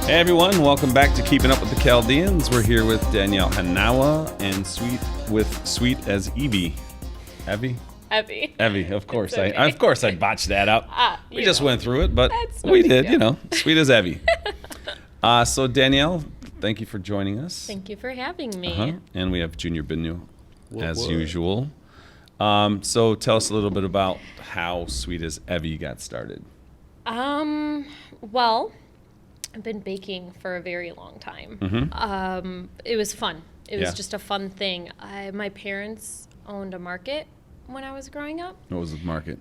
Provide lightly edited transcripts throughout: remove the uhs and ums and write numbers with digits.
Hey everyone, welcome back to Keeping Up with the Chaldeans. We're here with Danielle Hannawa and Sweet As Evie. Evie, of course. Okay. I botched that up. We just went through it, but no we big did, deal. you know. Sweet as Evie. So Danielle, thank you for joining us. Thank you for having me. And we have Junior Binno as usual. So tell us a little bit about how Sweet As Evie got started. Well, I've been baking for a very long time. It was fun. It was just a fun thing. My parents owned a market when I was growing up. What was the market?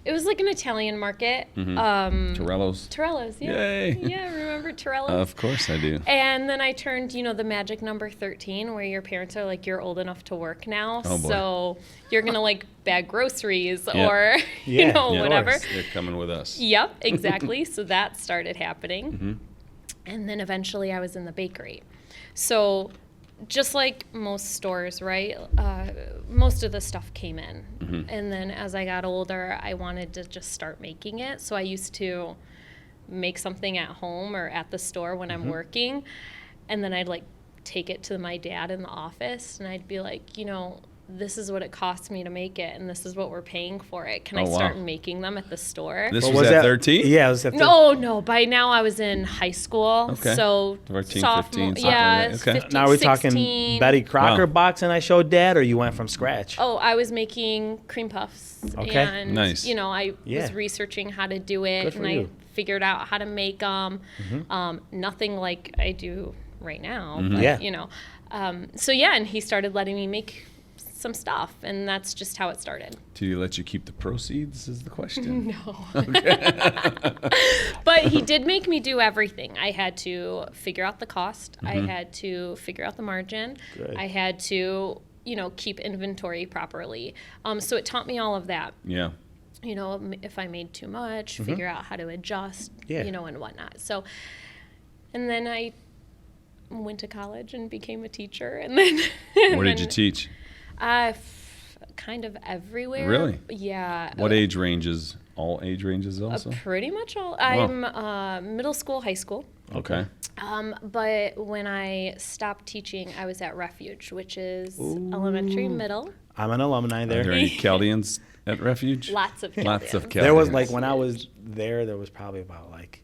It was like an Italian market. Torello's? Torello's, yeah. Yay. Yeah, remember Torello's? Of course I do. And then I turned, the magic number 13, where your parents are like, you're old enough to work now, Oh, boy. so you're going to like bag groceries Yeah. or, whatever. They're coming with us. Yep, exactly. So that started happening. And then eventually I was in the bakery. So just like most stores, right, most of the stuff came in. And then as I got older, I wanted to just start making it. So I used to make something at home or at the store when I'm working. And then I'd like take it to my dad in the office and I'd be like, this is what it costs me to make it, and this is what we're paying for it. Can I start making them at the store? This was at 13? Yeah, it was at 13. No. By now I was in high school. Okay. So 14, sophomore, 15, yeah, something like that. Okay. 15, Now are we 16. talking Betty Crocker box and I showed Dad, or you went from scratch? Oh, I was making cream puffs. Okay. And, Nice. I was researching how to do it, Good for and you. I figured out how to make them. Nothing like I do right now. But, Yeah. and he started letting me make some stuff, and that's just how it started. Did he let you keep the proceeds is the question? No. But he did make me do everything. I had to figure out the cost. I had to figure out the margin. Good. I had to, keep inventory properly. So it taught me all of that. Yeah. If I made too much, figure out how to adjust, Yeah. and whatnot. So, and then I went to college and became a teacher. And then Where did you teach? Kind of everywhere. Really? Yeah. What age ranges? All age ranges also? Pretty much all. I'm middle school, high school. Okay. But when I stopped teaching, I was at Refuge, which is elementary, middle. I'm an alumni Are there there. any Chaldeans at Refuge? Lots of Lots of Chaldeans. Chaldeans. There was like, when I was there was probably about like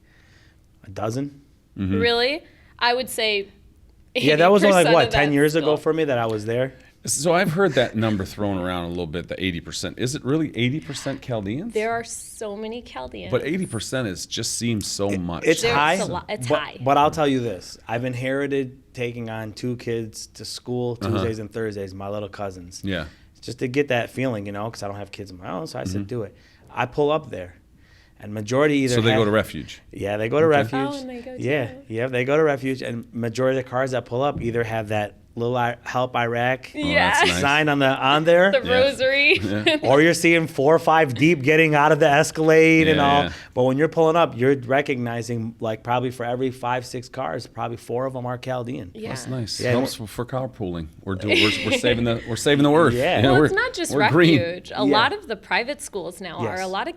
a dozen. Really? I would say. Yeah, that was only like 80% what, of 10 that years ago school. for me that I was there. So I've heard that number thrown around a little bit, the 80%. Is it really 80% Chaldeans? There are so many Chaldeans. But 80% just seems so much. It's There's high. a lot- it's but, high. But I'll tell you this. I've inherited taking on 2 kids to school Tuesdays and Thursdays, my little cousins. Yeah. Just to get that feeling, because I don't have kids of my own. So I said, do it. I pull up there. And majority either So they have- go to Refuge. Yeah, they go to Refuge. Oh, and they go Yeah, they go to Refuge. And majority of the cars that pull up either have that little Help Iraq Yeah. that's nice. sign on there. The rosary. Or you're seeing 4 or 5 deep getting out of the Escalade and Yeah, all. yeah. But when you're pulling up, you're recognizing like probably for every 5, 6 cars, probably 4 of them are Chaldean. Yeah. That's nice. Yeah. Helps for carpooling. We're saving the earth. Yeah. Well, we're, it's not just we're green. Refuge. A lot of the private schools now are Yes. a lot of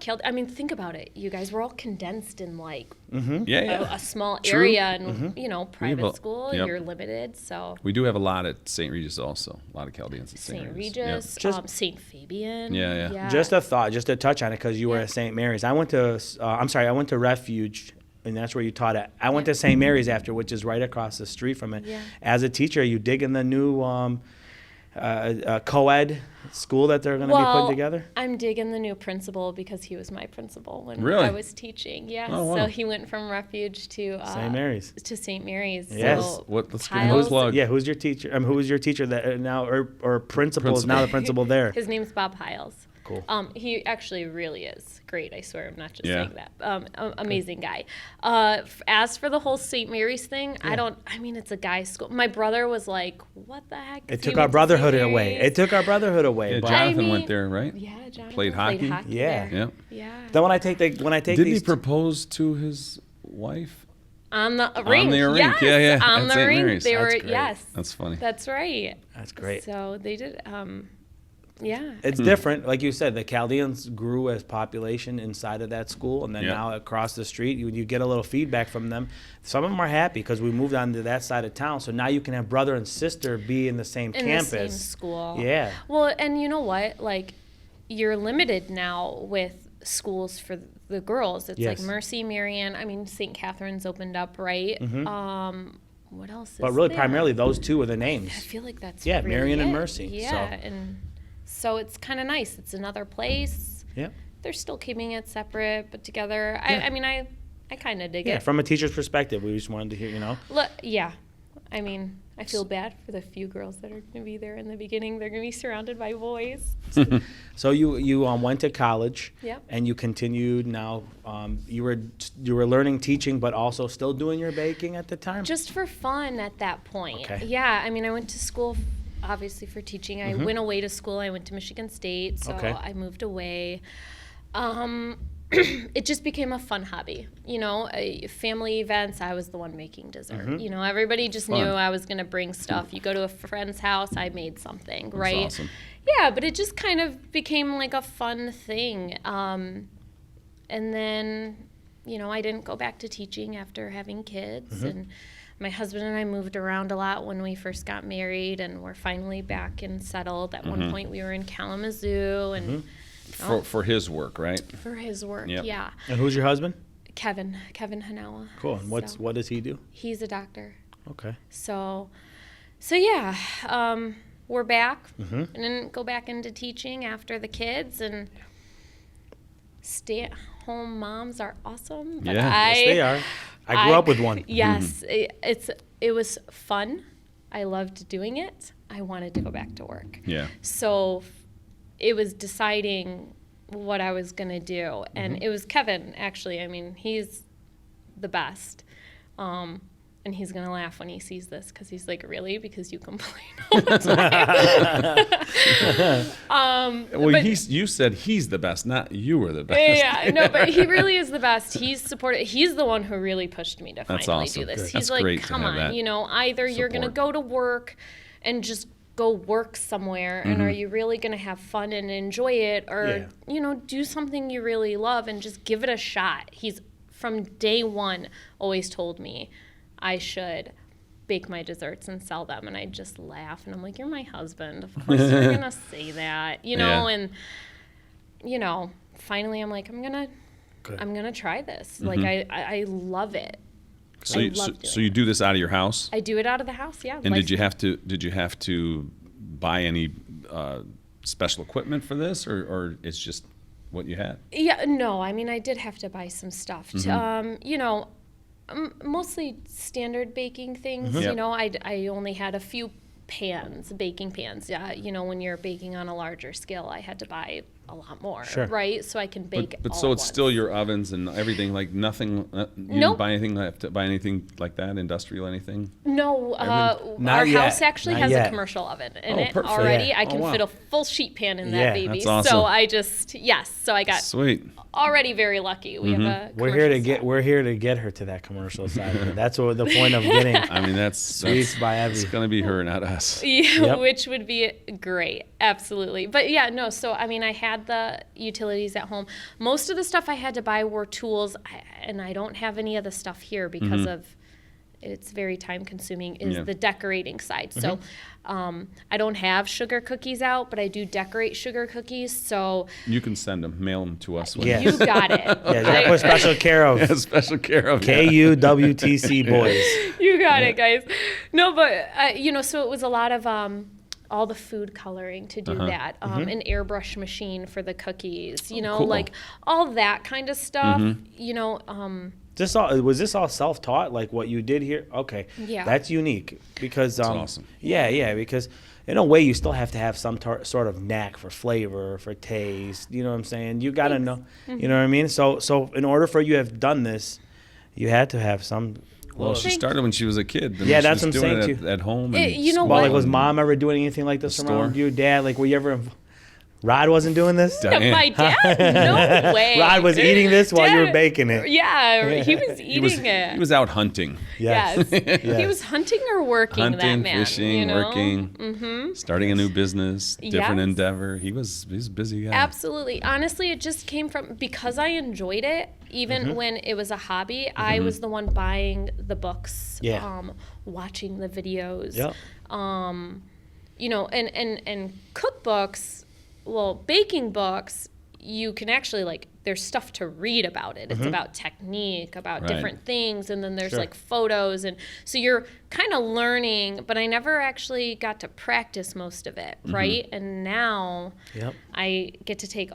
think about it. You guys were all condensed in like Yeah. a small True. area, and private a- school, yep. you're limited. So We do have a lot at St. Regis also. A lot of Chaldeans at St. St. Regis. Regis, St. Fabian. Yeah. Just a thought, just to touch on it, because you were at St. Mary's. I went to Refuge, and that's where you taught at. I went to St. Mary's after, which is right across the street from it. Yeah. As a teacher, you dig in the new co-ed school that they're going to be putting together? I'm digging the new principal because he was my principal when Really? I was teaching. Yeah, Oh, wow. so he went from Refuge to St. Mary's. To St. Mary's. Yes. So Let's give him a Tiles- plug. Yeah, who's your teacher? Who was your teacher that now, or principal is now the principal there? His name's Bob Hiles. Cool. He actually really is great. I swear, I'm not just Yeah. saying that. Amazing guy. As for the whole St. Mary's thing, I mean, it's a guy's school. My brother was like, "What the heck?" It He took went our to brotherhood St. away. Mary's. It took our brotherhood away. Yeah, but Jonathan I went mean- there, right? Yeah, Jonathan Played hockey? Yeah. there. Yeah. Yeah. then when I take Didn't he these, propose to his wife? On the ring. On the rink. Yes, Yeah. on at the St. ring. Mary's. They were, That's great. yes. That's funny. That's right. that's great. So they did. Yeah. It's different. Like you said, the Chaldeans grew as population inside of that school, and then now across the street, you get a little feedback from them. Some of them are happy because we moved on to that side of town, so now you can have brother and sister be in the same campus. In the same school. Yeah. Well, and you know what? Like, you're limited now with schools for the girls. It's like Mercy, Marian. I mean, St. Catherine's opened up, right? What else is But really, there? primarily, those two are the names. I feel like that's Yeah, really Marian and it. Mercy. Yeah, and so it's kind of nice. It's another place. Yeah. They're still keeping it separate, but together. I mean, I kind of dig Yeah, it. from a teacher's perspective, we just wanted to hear, Yeah. I mean, I feel bad for the few girls that are going to be there in the beginning. They're going to be surrounded by boys. So you went to college, Yep. and you continued. Now you were learning teaching, but also still doing your baking at the time. Just for fun at that point. Okay. Yeah, I mean, I went to school obviously for teaching. I went away to school. I went to Michigan State, so Okay. I moved away. It just became a fun hobby. Family events, I was the one making dessert. Everybody just knew I was going to bring stuff. You go to a friend's house, I made something, right? That's awesome. Yeah, but it just kind of became like a fun thing. And then, I didn't go back to teaching after having kids. And my husband and I moved around a lot when we first got married, and we're finally back and settled. At one point, we were in Kalamazoo, and For his work, right? for his work, Yep. yeah. And who's your husband? Kevin Hannawa. Cool. And what does he do? He's a doctor. Okay. So yeah, we're back. And then go back into teaching after the kids, and stay-at-home moms are awesome. But Yeah. Yes, they are. I grew up with one. Yes, it was fun. I loved doing it. I wanted to go back to work. Yeah. So it was deciding what I was going to do. And it was Kevin, actually. I mean, he's the best. And he's going to laugh when he sees this, because he's like, really? Because you complain all the time. Well, you said he's the best, not you were the best. Yeah, no, but he really is the best. He's supported. He's the one who really pushed me to That's finally awesome. do this. Good. He's That's like, great to come have on, that either you're going to support. go to work and just go work somewhere, and are you really going to have fun and enjoy it, or, do something you really love and just give it a shot. He's, from day one, always told me I should bake my desserts and sell them, and I just laugh, and I'm like, you're my husband, of course you're going to say that, and finally I'm like, I'm going to try this. Like, I love it. So I you, love so, doing so you do this out of your house? I do it out of the house, yeah. And did you have to buy any special equipment for this, or it's just what you had? Yeah, no, I mean, I did have to buy some stuff. Mostly standard baking things. Yep. I only had a few baking pans. Yeah, when you're baking on a larger scale, I had to buy a lot more, Sure. right? So I can bake. But all so at it's once. still your ovens and everything, like nothing. You Nope. didn't buy anything. Have to buy anything like that, industrial anything. No, Not our yet. house actually Not has yet. a commercial oven in Oh, it perfect. already. Yeah. I can Oh, wow. fit a full sheet pan in Yeah, that baby. that's awesome. So I just so I got Sweet. already very lucky. We have a We're here to commercial get her to that commercial side of it. That's what the point of getting I mean, that's Sweets by It's Evie. gonna be her, not us. Yeah, Yep. which would be great. Absolutely. But yeah, no, so I mean, I had the utilities at home. Most of the stuff I had to buy were tools, and I don't have any of the stuff here because of it's very time consuming, is Yeah. the decorating side. So I don't have sugar cookies out, but I do decorate sugar cookies. So You can send them, mail them to us. Yeah. you got it. Yeah, you gotta put special care of Yeah, special care of KUWTC boys. You got it, guys. No, but so it was a lot of all the food coloring to do that, an airbrush machine for the cookies, cool. like all that kind of stuff. Was this all self-taught, like what you did here? Okay, Yeah. that's unique because awesome. Yeah, because in a way you still have to have some sort of knack for flavor, for taste. You know what I'm saying? You gotta know. You know what I mean? So in order for you to have done this, you had to have some. Well, she Thank started when she was a kid. Yeah, she that's was what I'm doing saying, it too. at home. And You know Well, like, what? was mom ever doing anything like this The around store? you, Dad? Like, were you ever? Rod wasn't doing this? My dad? No way. Rod was eating this while you were Dad- baking it. Yeah, he was eating it. He was out hunting. Yes. Yes. He was hunting or working, that Hunting, man. fishing, you know? working, starting a new business, different Yes. endeavor. He's a busy guy. Absolutely. Honestly, it just came from because I enjoyed it. Even when it was a hobby, I was the one buying the books, Yeah. watching the videos. Yep. You know, and cookbooks, well, baking books, you can actually like there's stuff to read about it. It's about technique, about Right. different things, and then there's Sure. like photos, and so you're kind of learning. But I never actually got to practice most of it, right? And now Yep. I get to take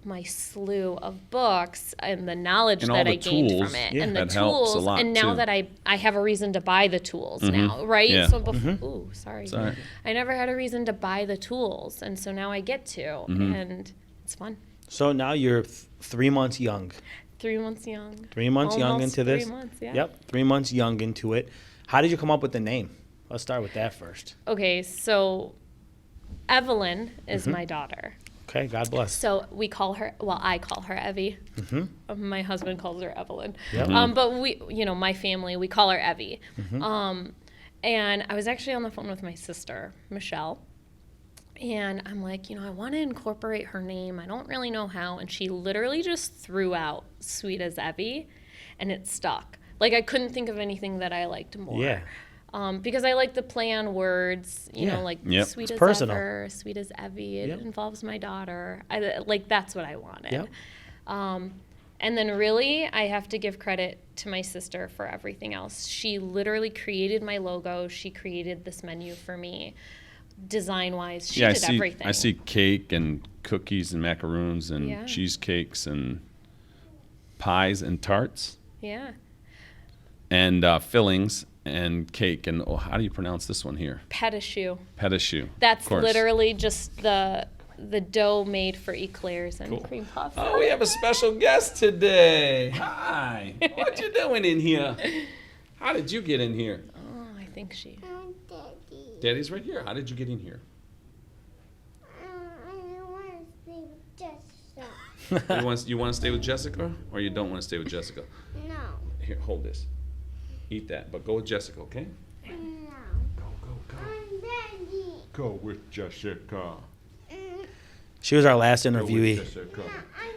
my slew of books and the knowledge And all that the I gained tools. from it, Yeah. and the That helps a tools, lot, and now too. that I have a reason to buy the tools now, right? Yeah. So before, ooh, sorry. Sorry. I never had a reason to buy the tools, and so now I get to, and it's fun. So now you're 3 months young. 3 months young. 3 months young Almost into this. 3 months, yeah. Yep. 3 months young into it. How did you come up with the name? Let's start with that first. Okay, so Evelyn is my daughter. Okay. God bless. So we call her, well, I call her Evie. My husband calls her Evelyn. Yep. But we, you know, my family, we call her Evie. And I was actually on the phone with my sister, Michelle. And I'm like, you know, I want to incorporate her name. I don't really know how. And she literally just threw out Sweet As Evie, and it stuck. Like, I couldn't think of anything that I liked more. Yeah. Because I like the play on words, you Yeah. know, like Yep. Sweet It's as personal. Ever, Sweet as Evie. It Yep. involves my daughter. Like, that's what I wanted. Yep. And then really, I have to give credit to my sister for everything else. She literally created my logo. She created this menu for me, design-wise. She I did see. everything. I see cake and cookies and macaroons and Yeah. cheesecakes and pies and tarts Yeah. and fillings and cake and how do you pronounce this one here? Petachoux. Petachoux. That's of course. literally just the dough made for eclairs and Cool. cream puffs. Oh, we have a special guest today. Hi. What you doing in here? How did you get in here? Oh, I think she. Daddy's right here. How did you get in here? You want to stay with Jessica, or you don't want to stay with Jessica? No. Here, hold this. Eat that, but go with Jessica, okay? No. Go. I'm Daddy. Go with Jessica. She was our last Go with interviewee. Jessica. I'm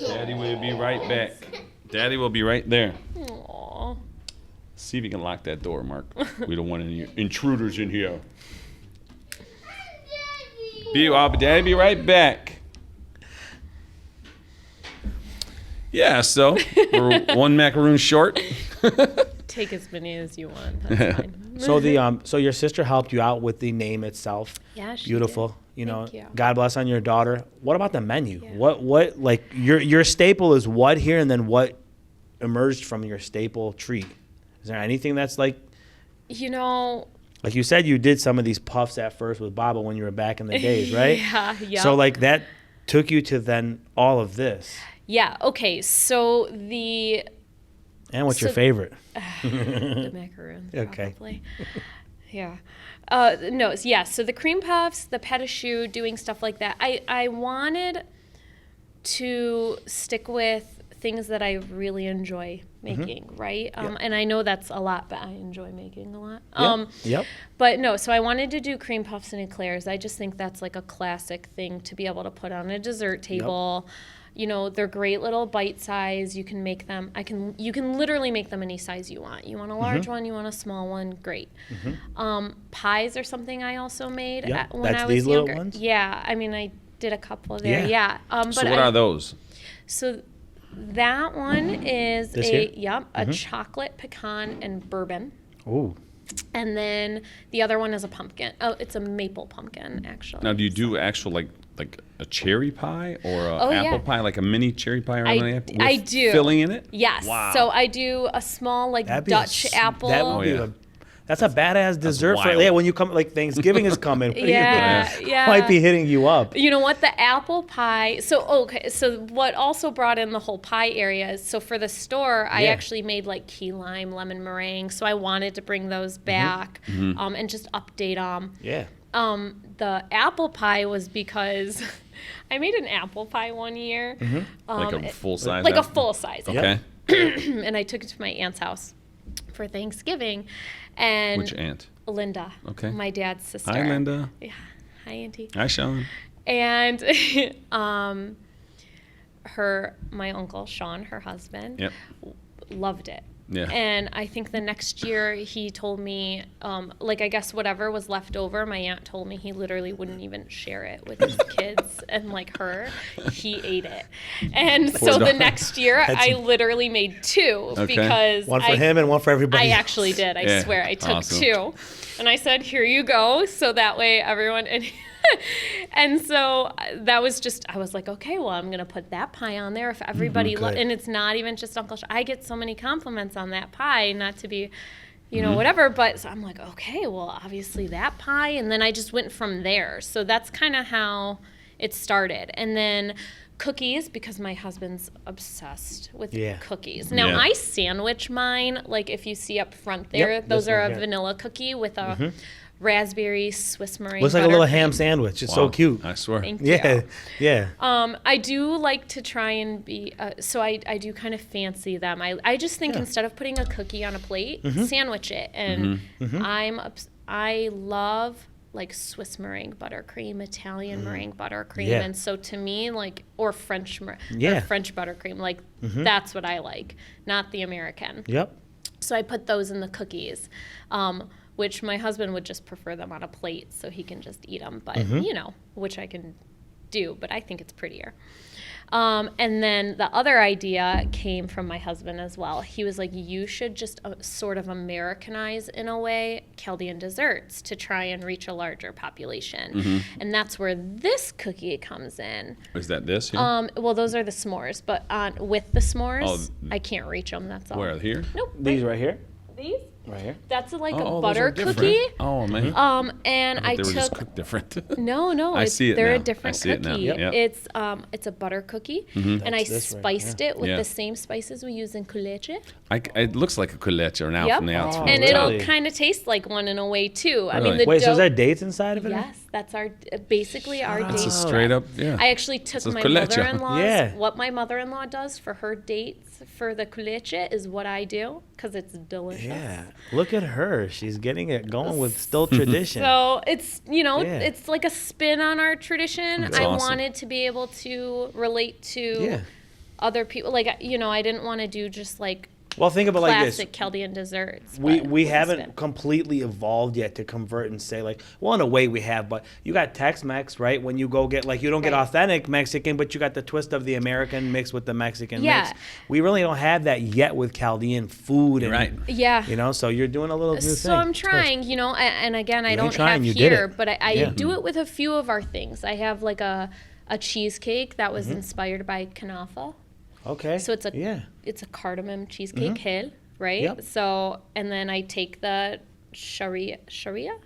Daddy. Daddy will be right back. Daddy will be right there. Aww. See if you can lock that door, Mark. We don't want any intruders in here. Daddy be right back. Yeah, so we're one macaroon short. Take as many as you want. That's fine. So so your sister helped you out with the name itself. Yeah, she Beautiful. did. You know, Thank you. God bless on your daughter. What about the menu? Yeah. What like your staple is what here, and then what emerged from your staple treat? Is there anything that's like you said you did some of these puffs at first with Baba when you were back in the days, right? Yeah. So like that took you to then all of this. Yeah. Okay. So And what's your So- favorite? the macaroons. Okay. Probably. Yeah. No. Yeah. So the cream puffs, the petachoux, doing stuff like that. I wanted to stick with things that I really enjoy making, right? And I know that's a lot, but I enjoy making a lot. Yep. But no, so I wanted to do cream puffs and eclairs. I just think that's like a classic thing to be able to put on a dessert table. You know, they're great little bite size. You can make them. You can literally make them any size you want. You want a large one, you want a small one, great. Pies are something I also made Yep. when That's I was these little younger. ones? Yeah, I mean I did a couple there. Yeah. Yeah. So but what are those? So that one is This here? a chocolate pecan and bourbon. Ooh. And then the other one is a pumpkin. Oh, it's a maple pumpkin, actually. Now, do you do actual like a cherry pie or a Oh, apple yeah. pie, like a mini cherry pie or anything? I do. Filling in it? Yes. Wow. So I do a small like That'd be Dutch apple. That would be yeah. that's a badass dessert for wild. when you come like Thanksgiving is coming. Yeah, yeah. Might be hitting you up. You know what? The apple pie. So what also brought in the whole pie area is so for the store, I Yeah. actually made like key lime lemon meringue. So I wanted to bring those back and just update them. Yeah. the apple pie was because I made an apple pie one year. Like a full size. Like a full size. Okay. And I took it to my aunt's house for Thanksgiving. And Which aunt? Linda. Okay. My dad's sister. Hi, Linda. Yeah. Hi, Auntie. Hi, Sean. And my uncle Sean, her husband, Yep. loved it. Yeah. And I think the next year he told me, like, I guess whatever was left over, my aunt told me he literally wouldn't even share it with his kids and like her. He ate it. And so the next year I literally made 2 because one for him and one for everybody I else. actually did. I Yeah, swear I took awesome. 2. And I said, here you go. So that way everyone, and so that was just, I was like, okay, well, I'm going to put that pie on there if everybody, good. and it's not even just Uncle I get so many compliments on that pie, not to be, whatever, but so I'm like, okay, well, obviously that pie, and then I just went from there. So that's kind of how it started. And then cookies, because my husband's obsessed with cookies. Now, Yeah. I sandwich mine, like if you see up front there, Yep, those this are one a here. vanilla cookie with a raspberry Swiss meringue Looks like a little buttercream. ham sandwich. It's so Wow. cute. I swear. Thank you. Yeah, yeah. I do like to try and be, so I do kind of fancy them. I just think instead of putting a cookie on a plate, sandwich it. And I love like Swiss meringue buttercream, Italian meringue buttercream. Yeah. And so to me, like, or French Yeah. or French buttercream, like that's what I like, not the American. Yep. So I put those in the cookies, which my husband would just prefer them on a plate so he can just eat them. But, which I can do, but I think it's prettier. And then the other idea came from my husband as well. He was like, you should just sort of Americanize, in a way, Chaldean desserts to try and reach a larger population. And that's where this cookie comes in. Is that this here? Well, those are the s'mores, but with the s'mores, Oh, I can't reach them, that's all. Where? Here? Nope. These right here. These? Right here. That's like Oh, a those butter are different. cookie. Oh, man. And I I thought they were just took cooked different. no, I see it they're now. a different I see it now. cookie. Yep. It's a butter cookie, and I That's this right spiced it with Yeah. the same spices we use in kutwc. It looks like a kutwc now Yep. from the outside. And really? it'll kind of taste like one in a way too. I mean, Really? the Wait, dough. so is there dates inside of it? Yes, that's our basically our Shut date. It's a Oh. straight up, yeah. I actually took It's a my kutwc. mother-in-law's. Yeah. What my mother-in-law does for her dates for the kutwc is what I do because it's delicious. Yeah. Look at her. She's getting it going with still tradition. So it's, Yeah. it's like a spin on our tradition. That's I awesome. wanted to be able to relate to Yeah. other people. Like, I didn't want to do just like Well, think about it like this. classic Chaldean desserts. We but we with a haven't spin. completely evolved yet to convert and say like, well, in a way we have, but you got Tex-Mex, right? When you go get like, you don't get Right. authentic Mexican, but you got the twist of the American mixed with the Mexican Yeah. mix. We really don't have that yet with Chaldean food. And, Right. Yeah. So you're doing a little new thing. So I'm trying, and again, I ain't don't trying, have you did here, it. but I Yeah. do it with a few of our things. I have like a cheesecake that was inspired by kanafa. Okay. So it's a cardamom cheesecake hill, right? Yep. So, and then I take the sharia? Sharia.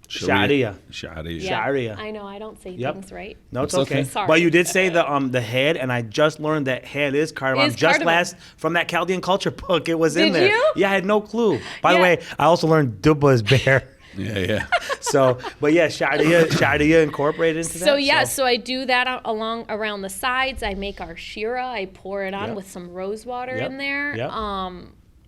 Sharia. Sharia. I know, I don't say Yep. things right. No, it's It's okay. okay. Sorry. But you did say the head, and I just learned that head is cardamom. Is Just cardamom. from that Chaldean culture book, it was in Did there. you? Yeah, I had no clue. By the Yeah. way, I also learned Dubba is bear. Yeah. So, but yeah, Sharia incorporated into that. So yeah, so I do that around the sides. I make our shira. I pour it on Yep. with some rose water Yep. in there. Yep.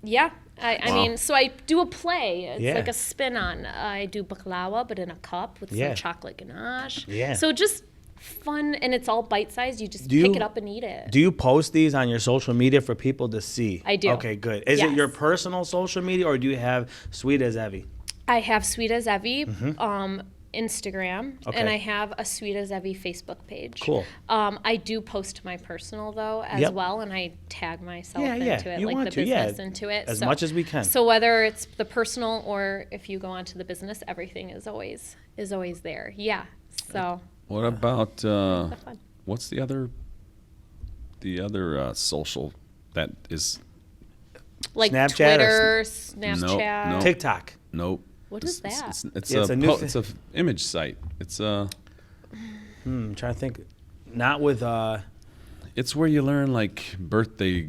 Yeah. I mean, so I do a play. It's Yeah. like a spin on. I do baklava, but in a cup with Yeah. some chocolate ganache. Yeah. So just fun, and it's all bite sized. You just Do pick you- it up and eat it. Do you post these on your social media for people to see? I do. Okay, good. Is it your Yes. personal social media, or do you have Sweet As Evie? I have Sweet As Evie Instagram, Okay. and I have a Sweet As Evie Facebook page. Cool. I do post to my personal though as Yep. well, and I tag myself Yeah, into yeah. it, You like want the to, yeah. business into it. As much as we can. So whether it's the personal or if you go onto the business, everything is always there. Yeah. So What about have fun. what's the other social that is Like Snapchat or Twitter, Snapchat. no. TikTok. nope. What is that? It's Yeah, it's a new thing. it's a image site. It's I'm trying to think. Not with it's where you learn like birthday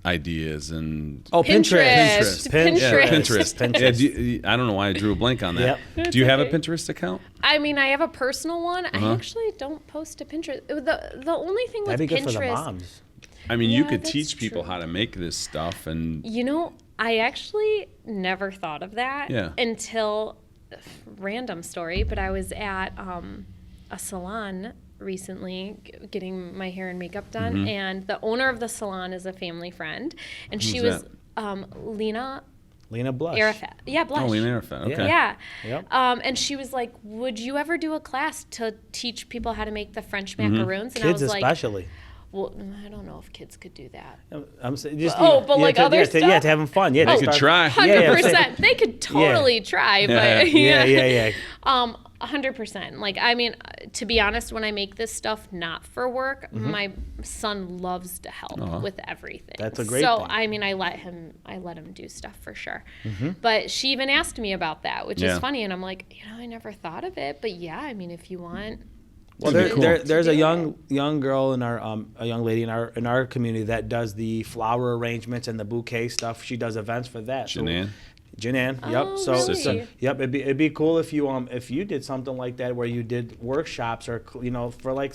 ideas and Oh, Pinterest. Pinterest. Yeah, Pinterest. Pinterest. Yeah, I don't know why I drew a blank on that. Yep. Do you have a okay. Pinterest account? I mean, I have a personal one. I actually don't post to Pinterest. The only thing with That'd be good Pinterest, for the moms. I mean, you Yeah, could that's teach people true. how to make this stuff, and you know, I actually never thought of that Yeah. until random story. But I was at a salon recently getting my hair and makeup done, and the owner of the salon is a family friend, and she Who's was Lena Lena Blush. Arafat. Yeah, Blush. oh, Lena Arafat. Okay. Yeah. Yep. And she was like, would you ever do a class to teach people how to make the French macaroons? And Kids I was like, especially. well, I don't know if kids could do that. I'm saying just But like other stuff? Yeah, to have them fun. Yeah, They to could start- try. Yeah, 100%. They could totally try, but Yeah. 100%. Like, I mean, to be honest, when I make this stuff not for work, my son loves to help with everything. That's a great so, thing. I mean, I let him do stuff for sure. But she even asked me about that, which Yeah. is funny. And I'm like, I never thought of it. But yeah, I mean, if you want. Well, That'd be cool. there's to a do young girl in our a young lady in our community that does the flower arrangements and the bouquet stuff. She does events for that. Janan? Janan, Oh, yep. So, really? yep, it'd be cool if you did something like that where you did workshops or for like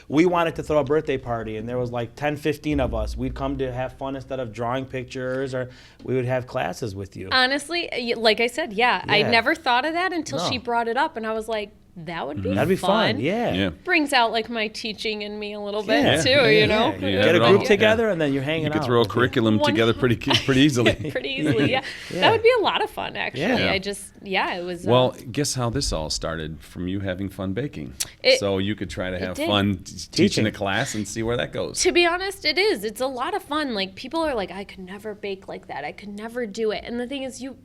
we wanted to throw a birthday party and there was like 10, 15 of us. We'd come to have fun instead of drawing pictures, or we would have classes with you. Honestly, like I said, I Yeah. never thought of that until No. she brought it up. And I was like, that would be That'd be fun. Yeah. Yeah. Brings out like my teaching in me a little bit Yeah. too, Yeah, you know. yeah. Yeah, Get a but group all- together and then you're hanging You out. could throw a with it. curriculum One- together pretty easily. Pretty easily, yeah. Yeah. That would be a lot of fun, actually. Yeah. I just, it was. Well, guess how this all started? From you having fun baking. It- So you could try to have did. fun teaching Teaching. a class and see where that goes. to be honest, it is. It's a lot of fun. Like people are like, I could never bake like that. I could never do it. And the thing is, you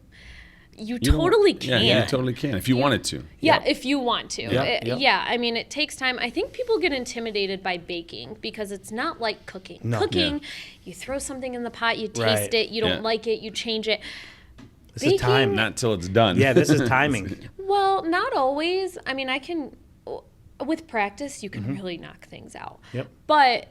You don't- totally can. Yeah, you totally can if you wanted to. Yeah, if you want to. Yep, yep. Yeah, I mean, it takes time. I think people get intimidated by baking because it's not like cooking. No. Cooking, you throw something in the pot, you taste Right. it, you don't Yeah. like it, you change it. This is time. Not till it's done. Yeah, this is timing. Well, not always. I mean, with practice, you can Mm-hmm. really knock things out. Yep. But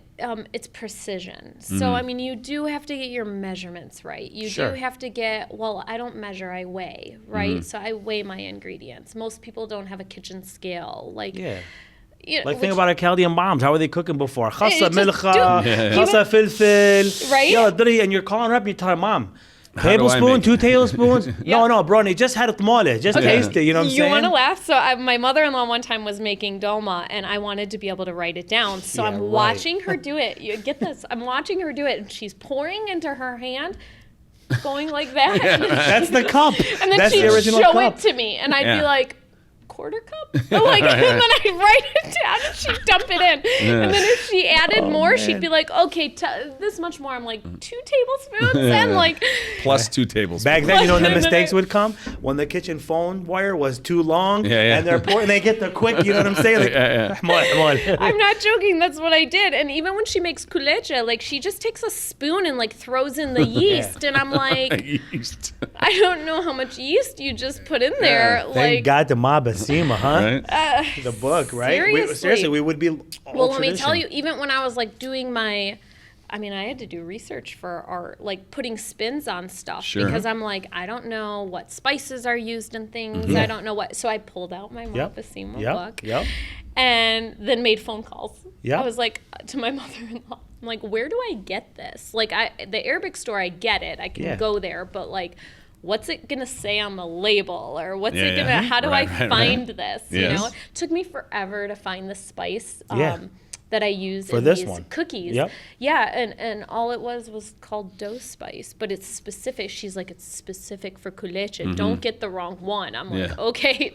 it's precision. So, Mm-hmm. I mean, you do have to get your measurements right. You Sure. do have to I don't measure, I weigh, right? Mm-hmm. So I weigh my ingredients. Most people don't have a kitchen scale. Like, Yeah. you know, Like, which- think about our Chaldean moms. How were they cooking before? Khassa just milcha, do- khassa filfil. Right? Yalla, dri, and you're calling her up and you're telling Mom, How do I tablespoon, make 2 it? tablespoons? Yeah. No, bro, they just had a tamale. Just taste it. You know what I'm you saying? want to laugh? So my mother-in-law one time was making dolma, and I wanted to be able to write it down. So Yeah, I'm right. watching her do it. You get this? I'm watching her do it, and she's pouring into her hand, going like that. That's the cup. And then That's she'd the original show cup. it to me, and I'd Yeah. be like, quarter cup? Like, and then I'd write it down, and she'd dump it in. Yeah. And then if she added more, she'd man. be like, okay, this much more. I'm like, 2 tablespoons? And like, Plus 2 tablespoons. Back then, you know when the And then mistakes would come? When the kitchen phone wire was too long, Yeah, yeah. and they're pouring, they get the quick, you know what I'm saying? Like, Yeah, come on. I'm not joking. That's what I did. And even when she makes kuleche, like she just takes a spoon and like throws in the yeast. And I'm like, Yeast. I don't know how much yeast you just put in there. Thank Like, God the Ma Basima, huh? Right? The book, right? Seriously. We would be all well, let me tell tradition. you, even when I was like doing I had to do research for art, like putting spins on stuff Sure. because I'm like, I don't know what spices are used in things. I don't know what. So I pulled out my Yep. Mapasima Yep. book Yep. and then made phone calls. Yep. I was like to my mother-in-law, I'm like, where do I get this? Like the Arabic store, I get it. I can Yeah. go there, but like, what's it gonna say on the label, or what's Yeah, it gonna? yeah. How do Right, I right, find right. this? Yes. You know, it took me forever to find the spice. Yeah. That I use For in this these one. cookies. Yep. Yeah, and all it was called dough spice, but it's specific. She's like, it's specific for kuleche. Don't get the wrong one. I'm like, Yeah. okay.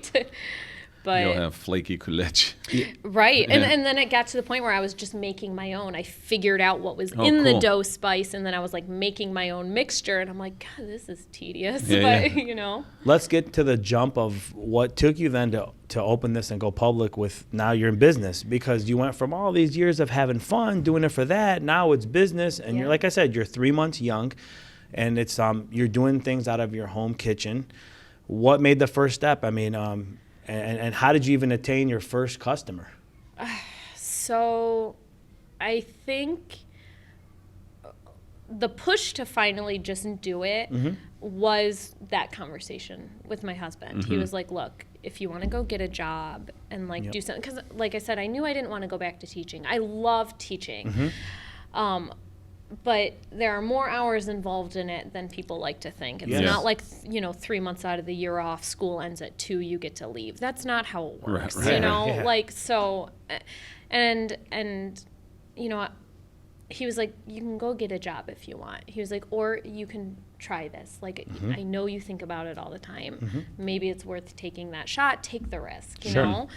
But You'll have flaky kuleche. right, Yeah. and then it got to the point where I was just making my own. I figured out what was Oh, in the cool. dough spice, and then I was like making my own mixture, and I'm like, God, this is tedious. Yeah, but yeah. you know, Let's get to the jump of what took you then to open this and go public with now you're in business, because you went from all these years of having fun, doing it for that. Now it's business. And you're, Yeah. like I said, you're 3 months young and it's, you're doing things out of your home kitchen. What made the first step? I mean, and how did you even attain your first customer? so I think the push to finally just do it was that conversation with my husband. He was like, look, if you want to go get a job and like do something, because like I said, I knew I didn't want to go back to teaching. I love teaching. But there are more hours involved in it than people like to think. It's not like, 3 months out of the year off, school ends at 2, you get to leave. That's not how it works, Right. like, so, and, he was like, you can go get a job if you want. He was like, or you can try this. Like, I know you think about it all the time. Maybe it's worth taking that shot. Take the risk, you know?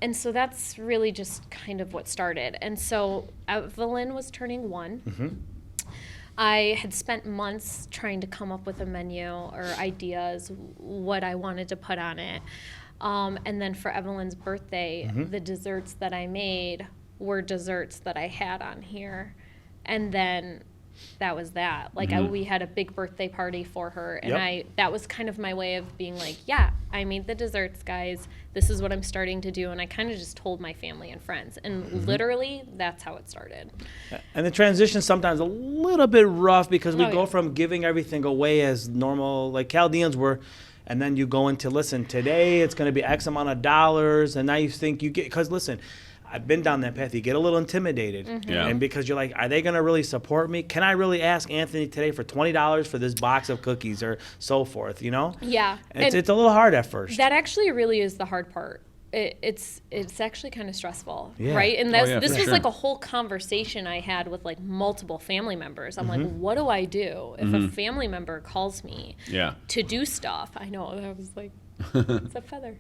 And so that's really just kind of what started. And so Evelyn was turning 1. I had spent months trying to come up with a menu or ideas, what I wanted to put on it. And then for Evelyn's birthday, the desserts that I made were desserts that I had on here. And then that was that. Like, we had a big birthday party for her, and that was kind of my way of being like, yeah, I made the desserts, guys. This is what I'm starting to do. And I kind of just told my family and friends. And literally, that's how it started. And the transition sometimes a little bit rough because we go from giving everything away as normal, like Chaldeans were, and then you go into, listen, today it's going to be X amount of dollars, and now you think you get, because listen, I've been down that path. You get a little intimidated. And because you're like, are they going to really support me? Can I really ask Anthony today for $20 for this box of cookies or so forth, Yeah. It's a little hard at first. That actually really is the hard part. It's actually kind of stressful, Yeah. right? And this was sure. like a whole conversation I had with like multiple family members. I'm like, what do I do if a family member calls me to do stuff? I know, I was like, it's a feather.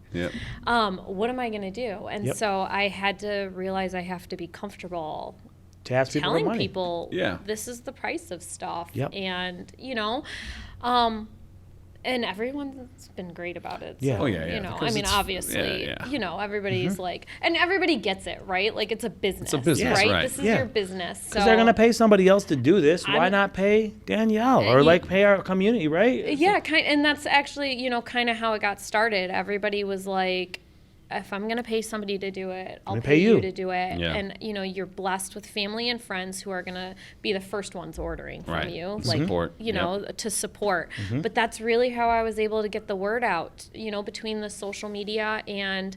What am I going to do? And so I had to realize I have to be comfortable To ask people for telling money. people this is the price of stuff. And, and everyone's been great about it. So, I mean, obviously, everybody's like, and everybody gets it, right? Like, it's a business, right? This is your business. So Because they're going to pay somebody else to do this. Why not pay Danielle or like pay our community, right? Yeah, and that's actually, kind of how it got started. Everybody was like, if I'm going to pay somebody to do it, I'll pay you to do it. And, you're blessed with family and friends who are going to be the first ones ordering from you. Like, support. To support. But that's really how I was able to get the word out, between the social media and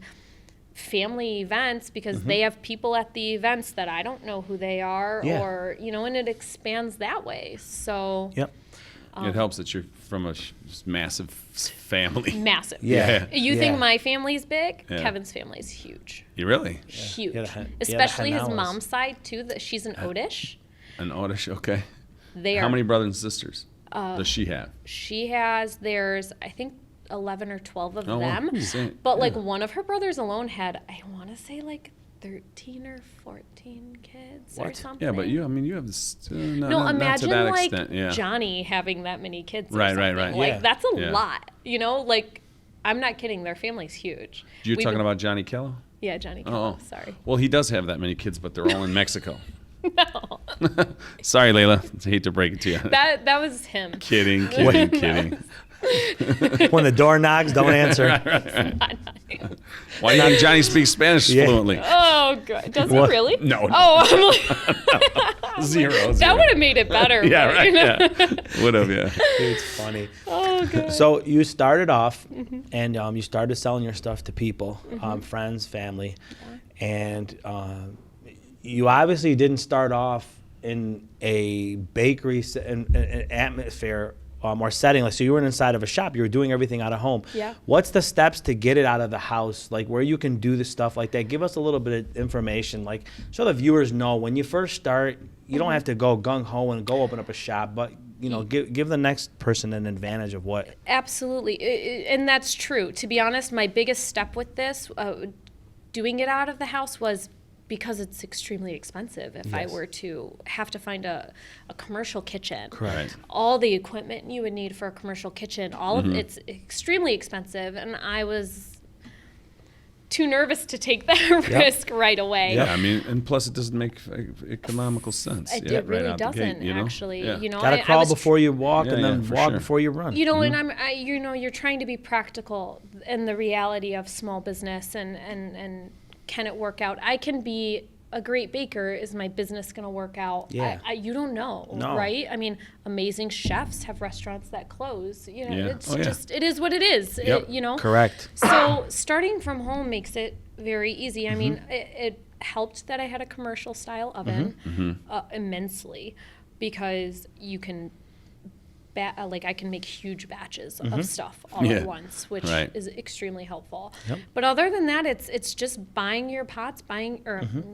family events, because they have people at the events that I don't know who they are or, and it expands that way. So. It helps that you're from a massive family. Massive. Yeah. You think my family's big? Kevin's family's huge. You really? Huge. the Especially his Hannawas. mom's side, too. She's an Odish. An Oddish, okay. They are. How many brothers and sisters does she have? She has, there's, I think, 11 or 12 of Oh, them. wow. But, like, one of her brothers alone had, I want to say, like, 13 or 14 kids or something. Yeah, but you have this. No, not imagine to that like extent. Johnny having that many kids. Right. Like that's a Yeah. lot. Like, I'm not kidding. Their family's huge. You're talking about Johnny Kello? Yeah, Johnny Kello. Oh, Sorry. Well, he does have that many kids, but they're all in Mexico. No. Sorry, Layla. I hate to break it to you. That was him. Kidding. When the door knocks, don't answer. Why do you think Johnny speaks Spanish fluently? Oh, God. Does he really? No. Oh, I'm like, Zero. that would have made it better. Yeah, but, right. Yeah. Would have, yeah. It's funny. Oh, God. So you started off, and you started selling your stuff to people, friends, family, and you obviously didn't start off in a bakery an atmosphere or setting. Like, so you weren't inside of a shop. You were doing everything out of home. Yeah. What's the steps to get it out of the house? Like, where you can do the stuff like that? Give us a little bit of information. Like, so the viewers know when you first start, you don't have to go gung-ho and go open up a shop, but give the next person an advantage of what. Absolutely. And that's true. To be honest, my biggest step with this, doing it out of the house, was because it's extremely expensive if I were to have to find a commercial kitchen. Correct. All the equipment you would need for a commercial kitchen, all of it's extremely expensive, and I was too nervous to take that risk right away. Yeah, I mean, and plus it doesn't make economical sense. It right really out the doesn't, gate, actually. Yeah. Gotta crawl before you walk, and then walk before you run. And you're trying to be practical in the reality of small business and can it work out? I can be a great baker, is my business going to work out? Yeah. You don't know, No. right? I mean, amazing chefs have restaurants that close. You know, Yeah. it's Oh, yeah. just, it is what it is, Yep. you know? Correct. So starting from home makes it very easy. I mean, it helped that I had a commercial style oven immensely, because you can I can make huge batches of stuff all Yeah. at once, which Right. is extremely helpful. Yep. But other than that, it's just buying your pots,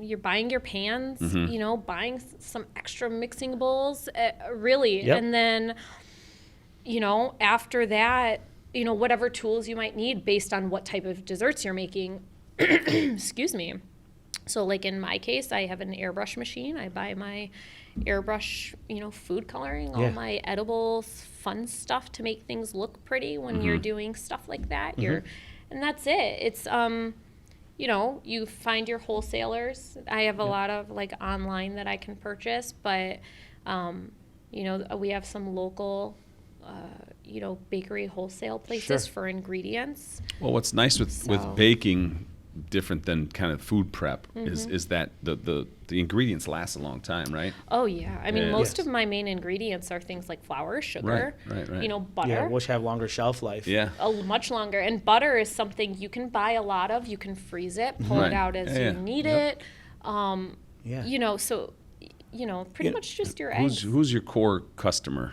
you're buying your pans, you know, buying some extra mixing bowls, really. Yep. And then, you know, after that, you know, whatever tools you might need based on what type of desserts you're making. Excuse me. So like in my case, I have an airbrush machine. I buy my airbrush, you know, food coloring, all Yeah. my edible fun stuff to make things look pretty when you're doing stuff like that. And that's it. It's you know, you find your wholesalers. I have a lot of like online that I can purchase, but you know, we have some local you know, bakery wholesale places Sure. for ingredients. Well, what's nice with So- baking, different than kind of food prep, is that the ingredients last a long time, right? Oh yeah, I mean Yeah. most Yes. of my main ingredients are things like flour, sugar, right. you know, butter. Yeah, which have longer shelf life. Yeah. Much longer. And butter is something you can buy a lot of. You can freeze it, pull Right. it out as Yeah, you need Yep. it. Yeah. You know, so you know, pretty much just your eggs. Who's your core customer?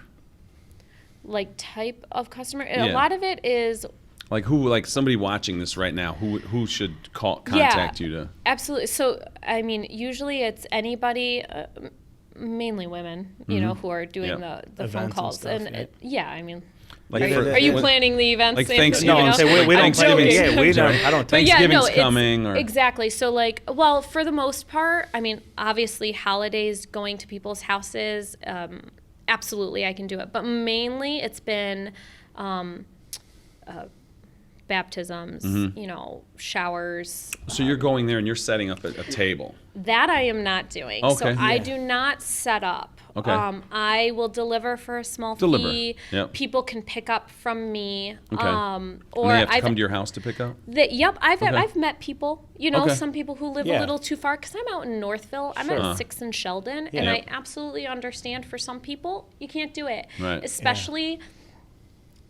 Like type of customer. Yeah. A lot of it is Like who? Like somebody watching this right now, who should contact you to? absolutely. So I mean, usually it's anybody. Mainly women, you know, who are doing Yep. the phone Events and calls, stuff, and right? yeah, I mean, Like are you when- planning the events? like Anthony? Thanksgiving? No, You I'm know? saying we don't I'm plan joking. it. Yeah, we don't. I don't But think. yeah, Thanksgiving's no, it's- coming, or- exactly. So like, well, for the most part, I mean, obviously holidays, going to people's houses, absolutely, I can do it. But mainly, it's been baptisms, you know, showers. So you're going there and you're setting up a table. That I am not doing. So Okay. I Yeah. do not set up. Okay. I will deliver for a small Deliver. fee. Yep. People can pick up from me. Okay. Or And they have to I've come to your house to pick up. Yep, Okay. I've met people, you know, Okay. some people who live Yeah. a little too far, because I'm out in Northville. I'm Sure. at 6 in Sheldon, and Yeah. I absolutely understand for some people, you can't do it. Right. Especially,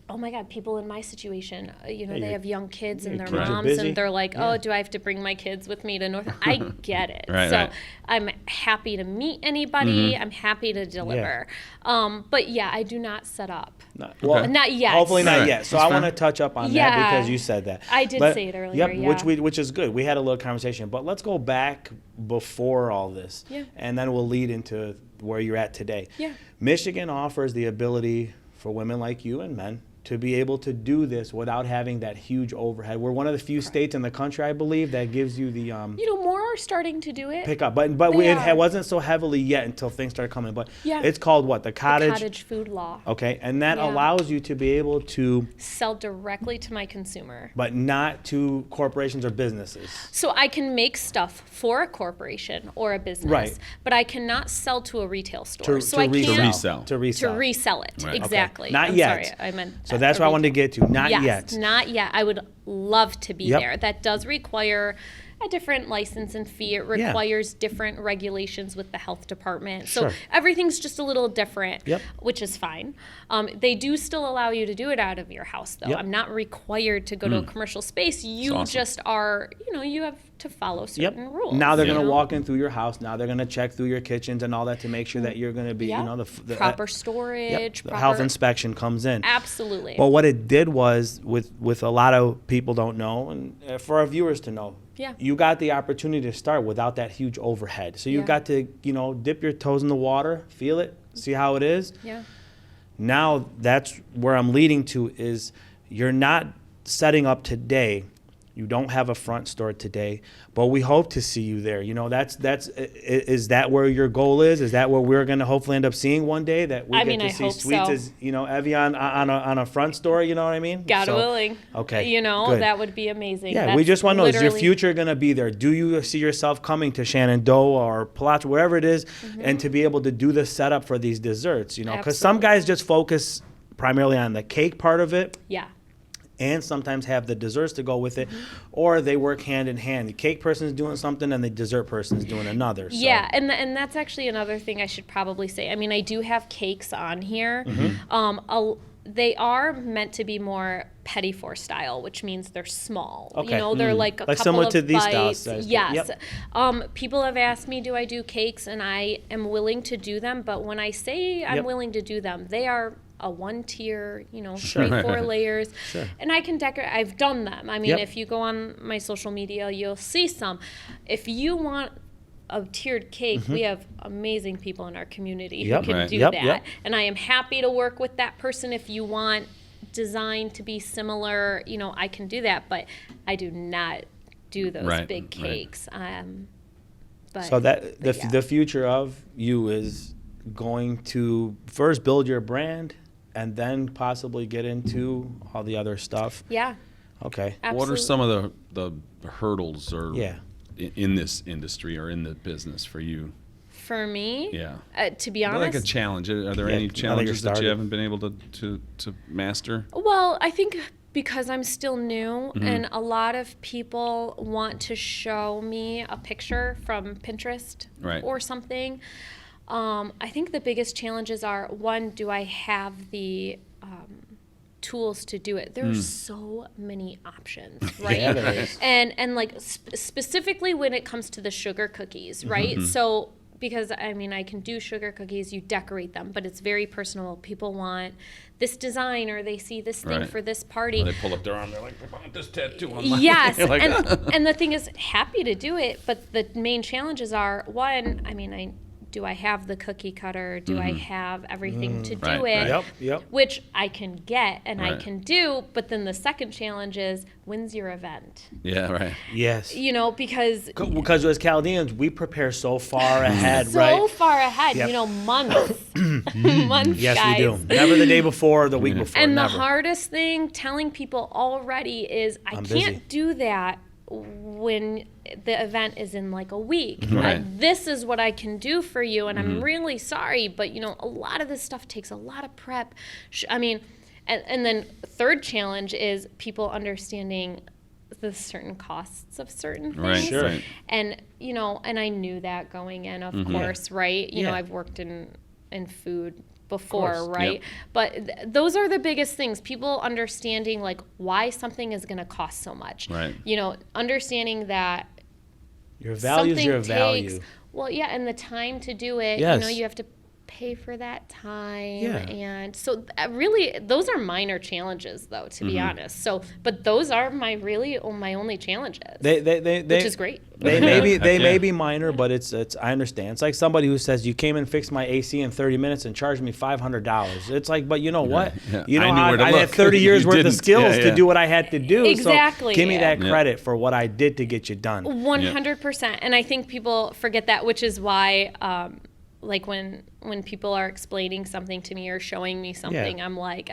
oh my God, people in my situation, you know, Yeah, they your- have young kids and your their kids are moms, busy. and they're like, Yeah. oh, do I have to bring my kids with me to North? I get it. Right, so right. I'm happy to meet anybody. I'm happy to deliver. But yeah, I do not set up. Well, Not yet. Hopefully not Alright, yet. So that's I want to fine. touch up on Yeah. that because you said that. I did say it earlier, Yep, yeah. which is good. We had a little conversation, but let's go back before all this, Yeah. and then we'll lead into where you're at today. Yeah. Michigan offers the ability for women like you and men to be able to do this without having that huge overhead. We're one of the few states in the country, I believe, that gives you the You know, more are starting to do it. pickup. But They it are. wasn't so heavily yet until things started coming. But Yeah. it's called what? The Cottage? Cottage food law. Okay, and that Yeah. allows you to be able to, Sell directly to my consumer. but not to corporations or businesses. So I can make stuff for a corporation or a business, Right. but I cannot sell to a retail store. To, so to I resell. can't resell. To resell. to resell it. Right. Okay. Exactly. Not I'm yet. Sorry, I meant. So that's what I wanted to get to. Not yes, yet. Not yet. I would love to be Yep. there. That does require a different license and fee. It Yeah. requires different regulations with the health department. So Sure. everything's just a little different, Yep. which is fine. They do still allow you to do it out of your house, though. Yep. I'm not required to go to a commercial space. You awesome. just are, you know, you have to follow Yep. certain rules. Now they're you going to know? walk in through your house. Now they're going to check through your kitchens and all that to make sure that you're going to be, Yeah. you know, the proper yep, storage, the proper health inspection comes in. Absolutely. But what it did was, with a lot of people don't know, and for our viewers to know, Yeah. you got the opportunity to start without that huge overhead. So you Yeah. got to, you know, dip your toes in the water, feel it, see how it is. Yeah. Now that's where I'm leading to is you're not setting up today. You don't have a front store today, but we hope to see you there. You know, is that where your goal is? Is that what we're going to hopefully end up seeing one day? That we I get mean, to I see hope Sweets so. as, you know, Evie on a front store, you know what I mean? God So, willing. Okay. You know, good. that would be amazing. Yeah, we That's just want to know, is your literally- future going to be there? Do you see yourself coming to Shenandoah or Palazzo, wherever it is, and to be able to do the setup for these desserts? You know, because some Absolutely. guys just focus primarily on the cake part of it. Yeah. and sometimes have the desserts to go with it, or they work hand in hand. The cake person is doing something and the dessert person is doing another. So. Yeah, and that's actually another thing I should probably say. I mean, I do have cakes on here. They are meant to be more petit four style, which means they're small. Okay. You know, they're like a couple similar of to these bites. styles. Yes. Yep. People have asked me, do I do cakes? And I am willing to do them. But when I say I'm Yep. willing to do them, they are a one tier, Sure. 3-4 layers. Sure. And I can decorate. I've done them. I mean, Yep. if you go on my social media, you'll see some. If you want a tiered cake, we have amazing people in our community Yep. who can Right. do Yep, that. yep. And I am happy to work with that person. If you want design to be similar, I can do that, but I do not do those Right, big right. cakes. But So that but yeah. the future of you is going to first build your brand and then possibly get into all the other stuff. Yeah, Okay. absolutely. What are some of the hurdles or Yeah. in this industry or in the business for you? For me, Yeah. to be Like a honest, challenge. Are there Yeah, any now that you're challenges that you started. haven't been able to master? well, I think because I'm still new Mm-hmm. and a lot of people want to show me a picture from Pinterest Right. or something. I think the biggest challenges are, one, do I have the tools to do it? There's so many options, right? Yeah, there is. And like specifically when it comes to the sugar cookies, right? So because I mean, I can do sugar cookies, you decorate them, but it's very personal. People want this design or they see this thing Right. for this party. They pull up their arm. They're like, I want this tattoo on my. Yes, You're like, and the thing is, happy to do it, but the main challenges are, one, I mean, do I have the cookie cutter? Do I have everything to do Right, it? right. Yep, yep. Which I can get and I Right. can do, but then the second challenge is, when's your event? Yeah, right. Yes. Because Because as Chaldeans, we prepare so far ahead, so right? far ahead, Yep. months, months, Yes, guys. we do. Never the day before or the week before. And never. the hardest thing telling people already is I I'm can't busy. do that when the event is in like a week. Right. This is what I can do for you, and I'm really sorry, but a lot of this stuff takes a lot of prep. And then third challenge is people understanding the certain costs of certain things. Right, Sure. right. And and I knew that going in, of Mm-hmm. course, right? Yeah. I've worked in food before, course, right? yep. But those are the biggest things. People understanding like why something is going to cost so much. Right. Understanding that Your value is something your takes, value. well, yeah, and the time to do it. Yes. You have to pay for that time. Yeah. And so really, those are minor challenges, though, to be honest. So, but those are my only challenges, They which is great. They may Yeah. be minor, but it's I understand. It's like somebody who says you came and fixed my AC in 30 minutes and charged me $500. It's like, but you know what? Yeah. You know I knew where to I had look. 30 years You worth of didn't. skills Yeah, to yeah. do what I had to do. Exactly. So give me that Yeah. credit for what I did to get you done. 100%. And I think people forget that, which is why, like when people are explaining something to me or showing me something, I'm like,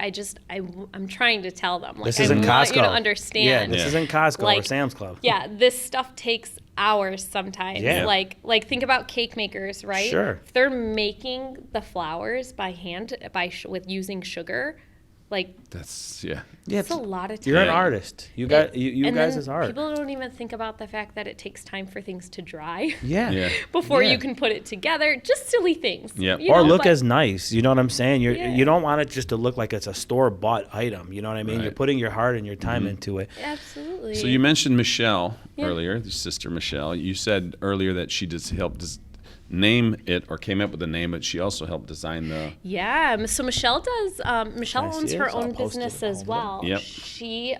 I'm trying to tell them. Like, This I isn't want Costco. you to Yeah, understand. this isn't Costco or Like, Sam's Club. Yeah, this stuff takes hours sometimes. Yeah. Like think about cake makers, right? Sure. If they're making the flowers by hand with using sugar, like That's yeah. Yeah, it's a lot of time. You're an Yeah. artist. You got you And guys then is art. people don't even think about the fact that it takes time for things to dry. Yeah. Yeah. Before Yeah. you can put it together. Just silly things. Yep. you Or know, look but- as nice. You know what I'm saying? Yeah. You don't want it just to look like it's a store-bought item. You know what I mean? Right. You're putting your heart and your time into it. Absolutely. So you mentioned Michelle Yeah. earlier, your sister Michelle. You said earlier that she just helped name it or came up with the name, but she also helped design the. Yeah. So Michelle does. Michelle I see owns it? her So I'll own post it business as over. well. Yep. She.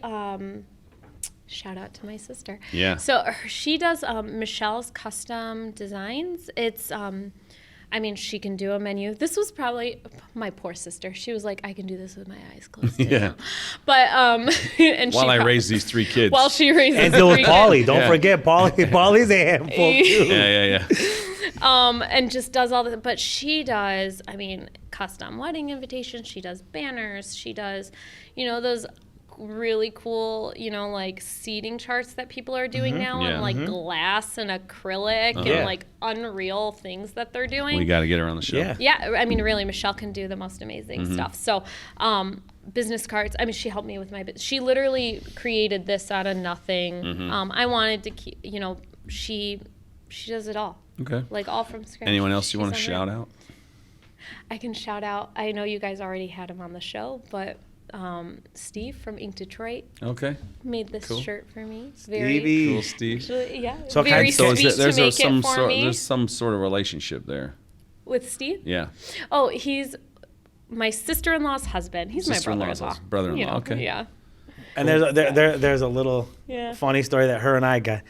Shout out to my sister. Yeah. So she does Michelle's custom designs. It's. I mean, she can do a menu. This was probably my poor sister. She was like, I can do this with my eyes closed. Yeah. But and While she I prob- raise these 3 kids. while she raises And deal with 3 Polly. kids. Don't Yeah. forget Polly. Polly's a handful too. Yeah. And just does all the, but she does, I mean, custom wedding invitations. She does banners. She does, those really cool, like seating charts that people are doing now Yeah. in like glass and acrylic Yeah. and like unreal things that they're doing. We got to get her on the show. Yeah. Yeah, I mean, really, Michelle can do the most amazing stuff. So, business cards. I mean, she helped me with my business. She literally created this out of nothing. I wanted to keep, she does it all. Okay. Like all from scratch. Anyone else you She's want to shout unreal. out? I can shout out. I know you guys already had him on the show, but Steve from Ink Detroit Okay. made this Cool. shirt for me. Stevie. Cool, Steve. Actually, yeah. So very so sweet to make some it for sort me. there's some sort of relationship there. With Steve? Yeah. Oh, he's my sister-in-law's husband. He's my Sister-in-law's brother-in-law. husband. Brother-in-law, You know, okay. Yeah. And there's a little Yeah. funny story that her and I got.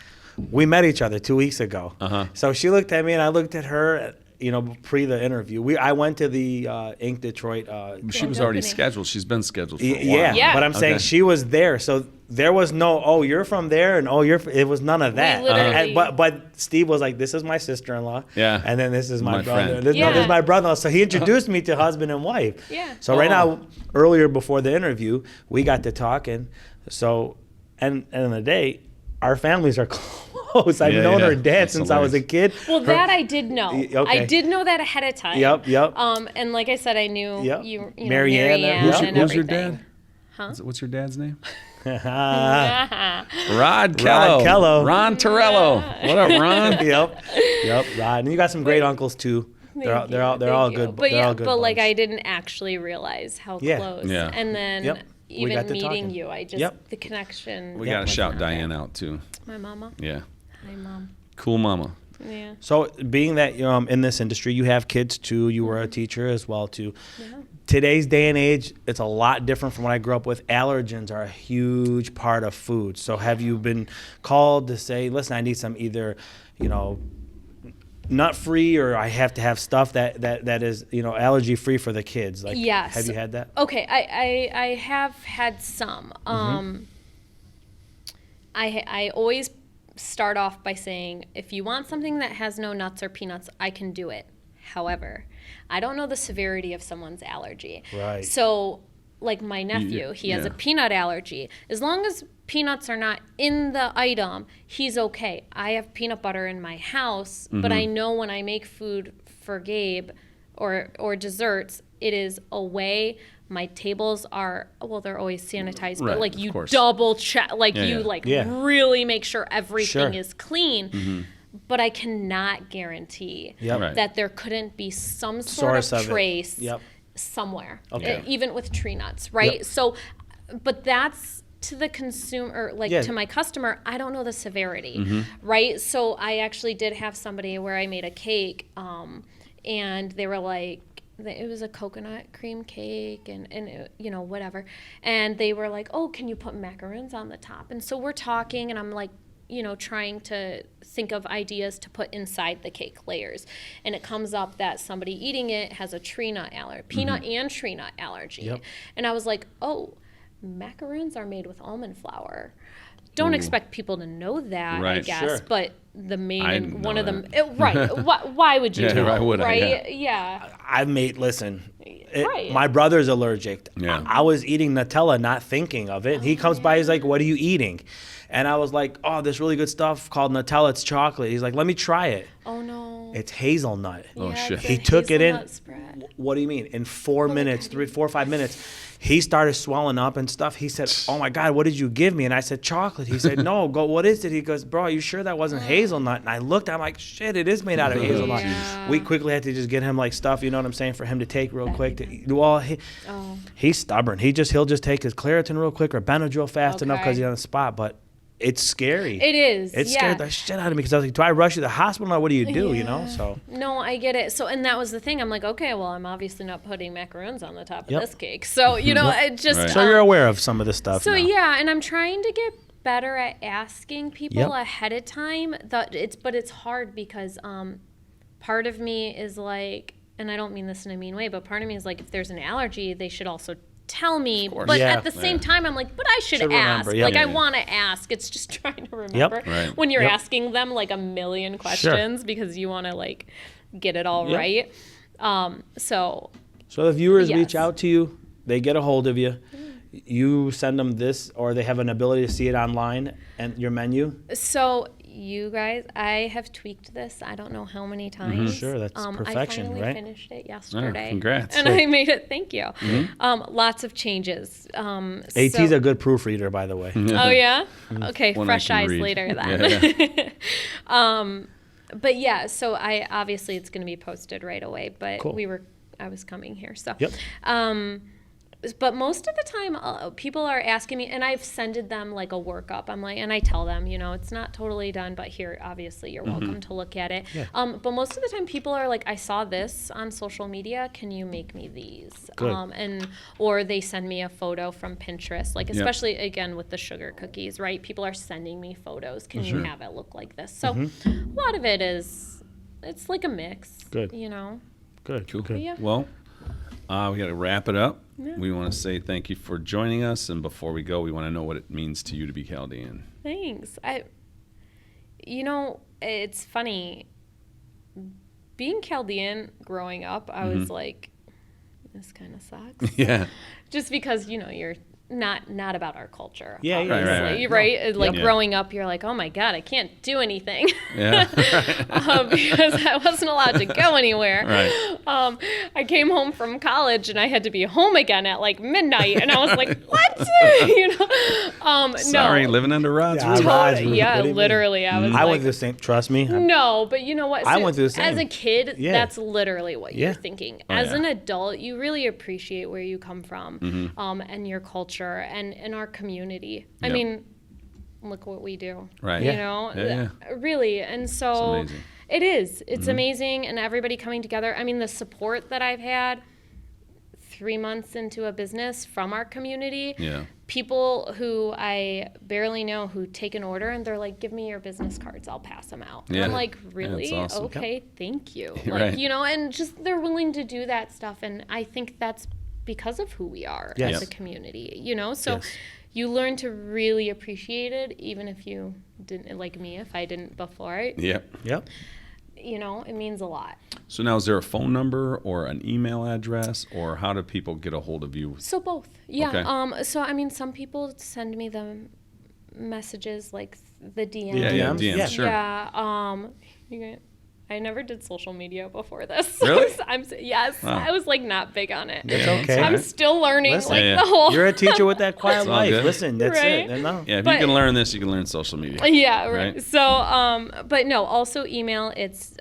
We met each other 2 weeks ago. So she looked at me and I looked at her. Pre the interview, I went to the Ink Detroit. She was already opening. scheduled. She's been scheduled for a while. Yeah, Yeah. but I'm saying Okay. she was there, so there was no, oh, you're from there, and oh, it was none of that. literally- But Steve was like, this is my sister-in-law, Yeah. and then this is my My brother. friend. This Yeah. is my brother-in-law. So he introduced me to husband and wife. Yeah. So right now, earlier before the interview, we got to talking. So, and in the day, our families are close. I've Yeah, known yeah. her dad That's since I was a kid. Well, Her- that I did know. Okay. I did know that ahead of time. Yep. And like I said, I knew Yep. you know, Marianne, Marianne who's and Who's your everything. dad? Huh? What's your dad's name? Ah, Rod Kello. Kello. Ron Torello. What up, Ron? yep, right. And you got some great uncles too. They're all Thank you. good. But they're all good like buds. I didn't actually realize how Yeah. close. Yeah. And then Yep. We got even to meeting talking. you, I just Yep. the connection. We Yep. got to was shout not there. Diane out too. My mama. Yeah. Hi, mom. Cool mama. Yeah. So, being that in this industry, you have kids too. You were a teacher as well too. Yeah. Today's day and age, it's a lot different from when I grew up with. Allergens are a huge part of food. So, have you been called to say, "Listen, I need some either, nut free, or I have to have stuff that is allergy free for the kids"? Like, Yes. have you had that? Okay, I have had some. I always start off by saying, if you want something that has no nuts or peanuts, I can do it. However, I don't know the severity of someone's allergy. Right. So, like my nephew, he has a yeah. peanut allergy. As long as peanuts are not in the item, he's okay. I have peanut butter in my house, but I know when I make food for Gabe or desserts, it is away. My tables are, well, they're always sanitized, Right, but like of you course. double check, like Yeah, you yeah. like Yeah. really make sure everything Sure. is clean. But I cannot guarantee Yep. Right. that there couldn't be some sort Source of of it. trace Yep. somewhere, Okay. even with tree nuts, right? Yep. So, but that's to the consumer, like Yeah. to my customer, I don't know the severity, right? So I actually did have somebody where I made a cake, and they were like, it was a coconut cream cake and it, whatever. And they were like, oh, can you put macaroons on the top? And so we're talking and I'm like, trying to think of ideas to put inside the cake layers. And it comes up that somebody eating it has a tree nut allergy, peanut and tree nut allergy. Yep. And I was like, oh, macaroons are made with almond flour. Don't expect people to know that, I Right. guess. Sure. But the main, I and didn't one know of them, that. right. Why would you Yeah, know, why would I? right? Yeah. I've made, listen, Right. my brother's allergic. Yeah. I was eating Nutella, not thinking of it. He comes by, he's like, what are you eating? And I was like, oh, this really good stuff called Nutella. It's chocolate. He's like, let me try it. Oh, no. It's hazelnut. Oh, Yeah, shit. it's a He took it in. hazelnut spread. What do you mean? In 4 minutes, 3, 4, 5 minutes, he started swelling up and stuff. He said, oh my God, what did you give me? And I said, chocolate. He said, no, what is it? He goes, bro, are you sure that wasn't hazelnut? And I looked, I'm like, shit, it is made out of hazelnut. Yeah. We quickly had to just get him like stuff, you know what I'm saying, for him to take real quick. Well, he's stubborn. He'll just take his Claritin real quick or Benadryl fast enough because Okay. he's on the spot. But it's scary. It is. It yeah. scared the shit out of me because I was like, do I rush you to the hospital or what do you do, So No, I get it. So, and that was the thing. I'm like, okay, well, I'm obviously not putting macaroons on the top Yep. of this cake. So, it just. Right. So you're aware of some of this stuff So now. yeah, and I'm trying to get better at asking people Yep. ahead of time. But it's hard because part of me is like, and I don't mean this in a mean way, but part of me is like, if there's an allergy, they should also tell me. course. But Yeah. at the same time, I'm like, but I should Should ask. remember, yep. Like Yeah, I yeah. want to ask. It's just trying to remember Right. when you're Yep. asking them like a million questions because you want to like get it all Yep. right. So So the viewers reach Yes. out to you, they get a hold of you, you send them this, or they have an ability to see it online and your menu. So you guys, I have tweaked this I don't know how many times. Sure, that's perfection, I finally right? finished it yesterday. congrats. And I made it, thank you. Lots of changes. AT's a good proofreader, by the way. Oh, yeah? Okay, One I fresh can eyes read. later then. Yeah. But yeah, so obviously it's going to be posted right away, but Cool. I was coming here, so. Yep. But most of the time, people are asking me, and I've sended them like a workup. I'm like, and I tell them, it's not totally done, but here, obviously, you're welcome to look at it. Yeah. But most of the time, people are like, I saw this on social media. Can you make me these? Good. Or they send me a photo from Pinterest, like especially again with the sugar cookies, right? People are sending me photos. Can you have it look like this? So a lot of it is, it's like a mix. Good. Good. Cool. Good. Yeah. Well, we got to wrap it up. Yeah. We want to say thank you for joining us, and before we go, we want to know what it means to you to be Chaldean. Thanks. It's funny. Being Chaldean growing up, I was like, this kind of sucks. Yeah. Just because, you're not about our culture. Yeah, yeah, obviously, right. right? Like Yep. growing up, you're like, oh my God, I can't do anything. Yeah. Because I wasn't allowed to go anywhere. Right. I came home from college and I had to be home again at like midnight, and I was like, what? Sorry, no. living under Rod's Yeah, roof. Rod's roof. Yeah, What do you mean? literally. I was I like, went through the same. Trust me. no, but you know what? I went through the same. As a kid, Yeah. that's literally what Yeah. you're thinking. Oh, As yeah. an adult, you really appreciate where you come from, and your culture and our community. I Yep. mean, look what we do. Right. You Yeah. know, Yeah. really. And so It's amazing. it is. It's amazing, and everybody coming together. I mean, the support that I've had 3 months into a business from our community. Yeah. People who I barely know who take an order and they're like, give me your business cards, I'll pass them out. And Yeah. I'm like, Yeah, really? that's awesome. Okay, thank you. Right. Like, and just they're willing to do that stuff. And I think that's because of who we are Yes. as a community, So Yes. you learn to really appreciate it, even if you didn't, like me, if I didn't before. Yep. Yep. It means a lot. So now, is there a phone number or an email address, or how do people get a hold of you? So both, yeah. Okay. So I mean, some people send me the messages, like the DMs. Yeah, DMs? DMs, Yeah. sure. Yeah. I never did social media before this. Really? Yes. Wow. I was like not big on it. It's Yeah, okay. I'm alright. still learning, Listen. like Yeah. the whole. You're a teacher with that quiet all life. good. Listen, that's Right. it. No. Yeah, if But- you can learn this, you can learn social media. Yeah, right. Right. So, but no, also email. It's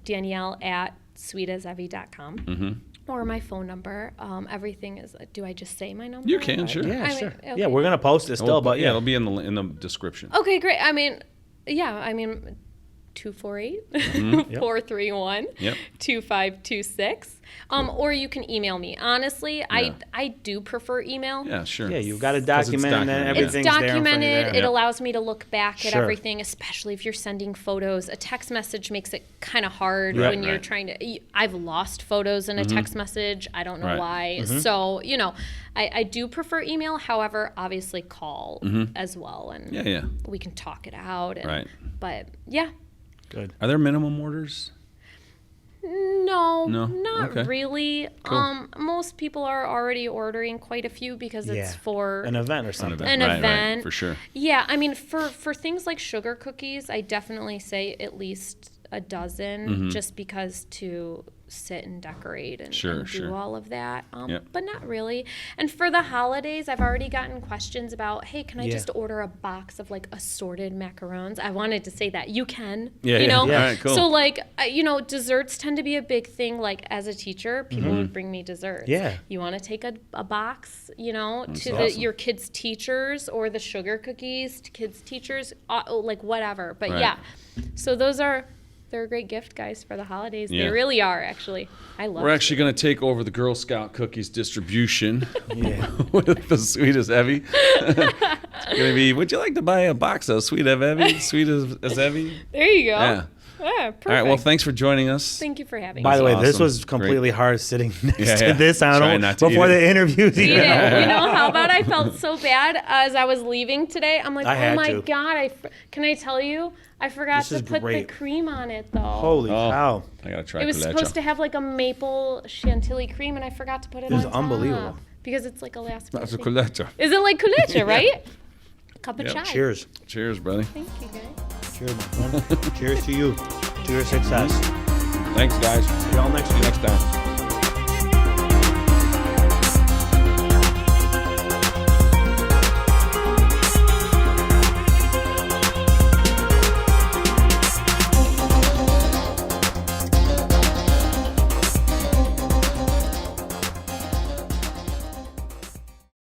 Danielle at sweetasevie.com. Mm-hmm. Or my phone number. Everything is. Do I just say my number? You can, sure. Yeah, I mean, sure. okay. Yeah, we're gonna post it still, but yeah, yeah. it'll be in the description. Okay, great. I mean, 248 431 Yep. 2526. Or you can email me. Honestly, Yeah. I do prefer email. Yeah, sure. Yeah, you've got to 'Cause it's document and then documented, yeah. It's everything's there in front of you documented. there. It Yeah. allows me to look back at Sure. everything, especially if you're sending photos. A text message makes it kind of hard Right. when you're Right. trying to. I've lost photos in a text message. I don't know Right. why. So, I do prefer email. However, obviously call as well. And Yeah, yeah. we can talk it out. And, Right. But yeah. Good. Are there minimum orders? No, No? not Okay. really. Cool. Most people are already ordering quite a few because it's Yeah. for An event or something. An Right, event. Right, for sure. Yeah, I mean, for things like sugar cookies, I definitely say at least a dozen, just because to sit and decorate and, Sure, and do sure. all of that. Yep. But not really. And for the holidays, I've already gotten questions about, hey, can I Yeah. just order a box of like assorted macarons? I wanted to say that. You can. Yeah, you yeah. know? Yeah. All right, cool. So like, desserts tend to be a big thing. Like as a teacher, people would bring me desserts. Yeah. You want to take a box, to awesome. your kids' teachers, or the sugar cookies to kids' teachers, like whatever. But Right. yeah, so they're a great gift, guys, for the holidays. Yeah. They really are, actually. I love We're actually going to take over the Girl Scout cookies distribution Yeah. with the Sweet As Evie. It's going to be, would you like to buy a box of Sweet As Evie? Sweet As Evie? There you go. Yeah. Yeah, perfect. All right, well, thanks for joining us. Thank you for having By me. the way, this awesome. was completely hard sitting next Yeah, to yeah. this. I Try don't know not to eat before it. the interviews. Eat even. it. You know how bad I felt so bad as I was leaving today? I'm like, I oh had my to. God, can I tell you? I forgot This to is put great. the cream on it, though. Holy Oh, cow! I got to try It was Cottage. supposed to have like a maple chantilly cream, and I forgot to put it This is on top. unbelievable. Because it's like a last That's a minute thing. Cottage. Is it like kulecha, right? Cup of Yep. chai. Cheers. Cheers, brother. Thank you, guys. Cheers, my friend. Cheers to you. To your success. Thanks, guys. See y'all next See you week. next time.